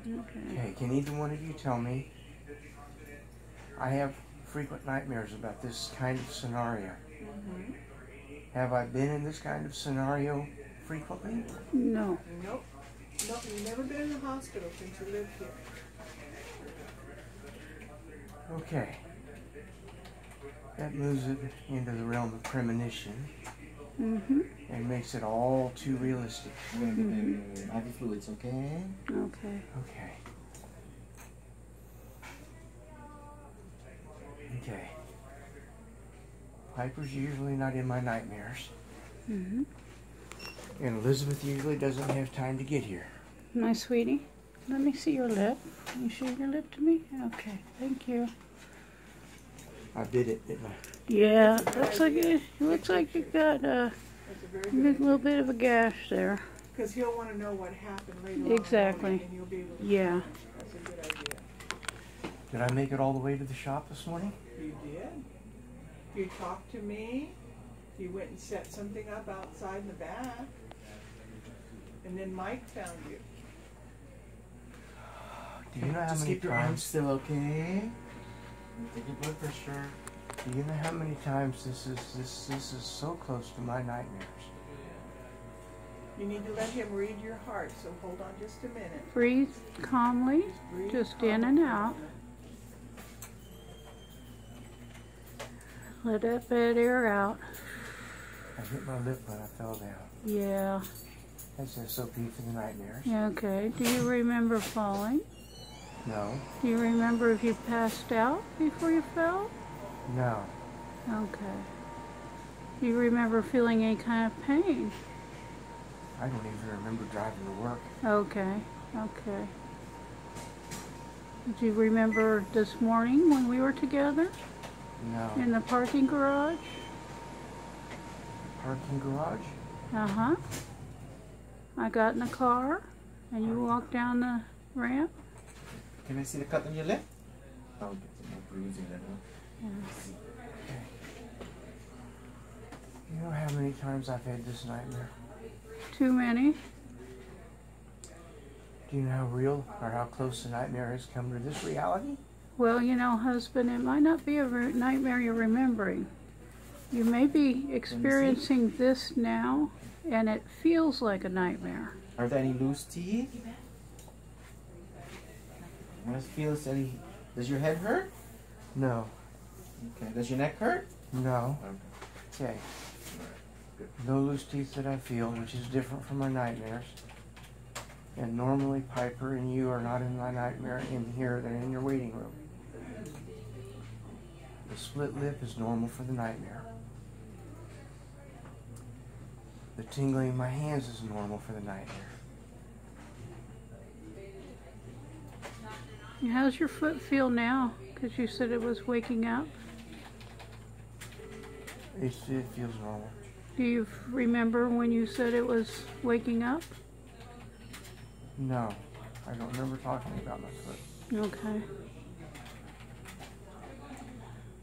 Okay, can either one of you tell me? I have frequent nightmares about this kind of scenario. Have I been in this kind of scenario frequently? No. Nope. Nope, you've never been in the hospital since you lived here. Okay. That moves it into the realm of premonition and makes it all too realistic. IV fluids, okay? Okay. Okay. Okay. Piper's usually not in my nightmares. And Elizabeth usually doesn't have time to get here. My sweetie, let me see your lip. Can you show your lip to me? Okay, thank you. I bit it, didn't I? Yeah, looks like you got a little bit of a gash there. Because he'll want to know what happened later on. Exactly. And you'll be able to Yeah. That's a good idea. Did I make it all the way to the shop this morning? You did. You talked to me. You went and set something up outside in the back. And then Mike found you. Do you know how Just many keep your arms times? still, okay? Take your blood pressure. Do you know how many times this is so close to my nightmares? You need to let him read your heart, so hold on just a minute. Breathe calmly, Breathe just calmly in and for a out. moment. Let that bad air out. I hit my lip when I fell down. Yeah. That's SOP for the nightmares. Okay. Do you remember falling? No. Do you remember if you passed out before you fell? No. Okay. Do you remember feeling any kind of pain? I don't even remember driving to work. Okay. Okay. Do you remember this morning when we were together No. in the parking garage? Parking garage? Uh-huh. I got in the car and you walked down the ramp. Can I see the cut on your lip? Oh, get some more bruising there. Okay. You know how many times I've had this nightmare? Too many? Do you know how real or how close the nightmare has come to this reality? Well, you know, husband, it might not be a nightmare you're remembering. You may be experiencing this now, and it feels like a nightmare. Are there any loose teeth? Does your head hurt? No. Okay. Does your neck hurt? No. Okay. Okay. No loose teeth that I feel, which is different from my nightmares. And normally Piper and you are not in my nightmare in here, they're in your waiting room. The split lip is normal for the nightmare. The tingling in my hands is normal for the nightmare. How's your foot feel now? Because you said it was waking up. It feels normal. Do you remember when you said it was waking up? No, I don't remember talking about my foot. Okay.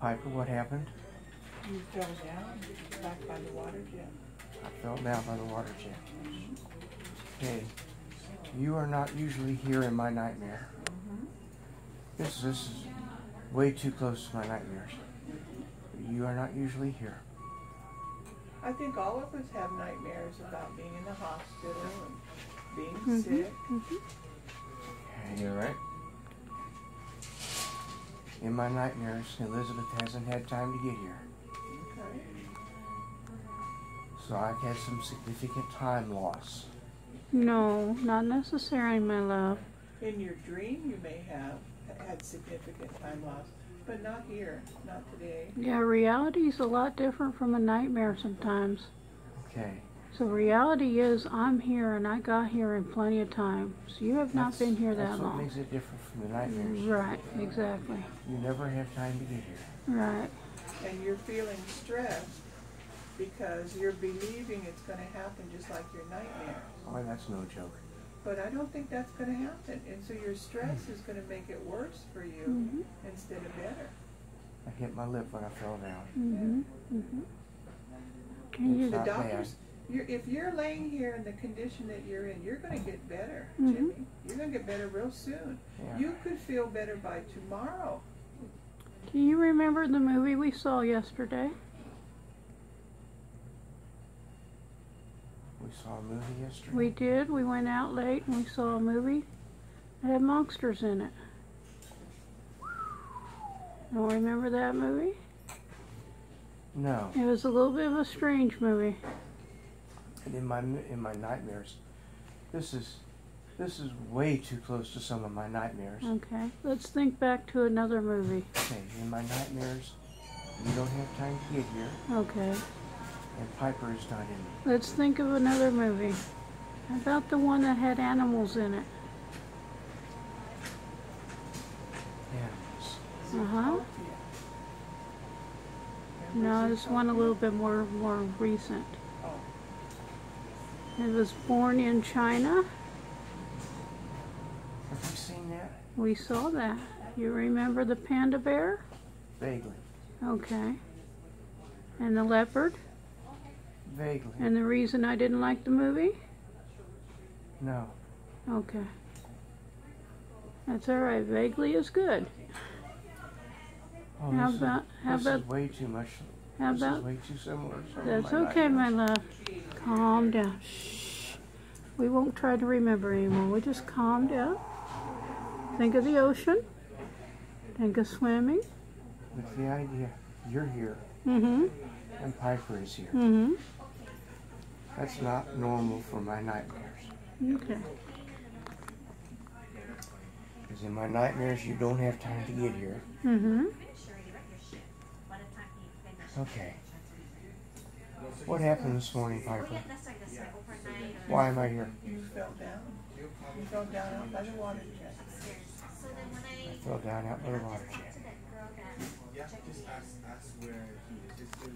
Piper, what happened? You fell down back by the water jet. I fell down by the water jet. Okay, you are not usually here in my nightmare. This is way too close to my nightmares. You are not usually here. I think all of us have nightmares about being in the hospital and being sick. Okay. You alright? In my nightmares, Elizabeth hasn't had time to get here. Okay. So I've had some significant time loss. No, not necessarily, my love. In your dream, you may have had significant time loss, but not here, not today. Yeah, reality is a lot different from a nightmare sometimes. Okay. So reality is I'm here and I got here in plenty of time. So you have not been here that That's what long. makes it different from the nightmares. Right, exactly. You never have time to get here. Right. And you're feeling stressed because you're believing it's going to happen just like your nightmare. Oh, that's no joke. But I don't think that's going to happen. And so your stress is going to make it worse for you instead of better. I hit my lip when I fell down. Can you? The Not doctors, if you're laying here in the condition that you're in, you're going to get better, Mhm. Jimmy. You're going to get better real soon. Yeah. You could feel better by tomorrow. Do you remember the movie we saw yesterday? We saw a movie yesterday. We did. We went out late and we saw a movie that had monsters in it. Don't remember that movie? No. It was a little bit of a strange movie. And in my nightmares, this is way too close to some of my nightmares. Okay, let's think back to another movie. Okay, in my nightmares, you don't have time to get here, Okay, and Piper is not in it. let's think of another movie. How about the one that had animals in it? Animals. Uh-huh. No, this one a little bit more recent. It was Born in China. Have you seen that? We saw that. You remember the panda bear? Vaguely. Okay. And the leopard? Vaguely. And the reason I didn't like the movie? No. Okay. That's all right. Vaguely is good. Oh, How this about is way too much. how This about is way too similar to some of That's my okay, my nightmares. love. Calm down. Shh. We won't try to remember anymore. We just calm down. Think of the ocean. Think of swimming. With the idea you're here Mm-hmm. and Piper is here. Mm-hmm. That's not normal for my nightmares. Okay. Because in my nightmares, you don't have time to get here. Mm-hmm. Okay. What happened this morning, Piper? Why am I here? You fell down. You fell down out by the water jet. I fell down out by the water jet. Yeah, just ask where he is. Just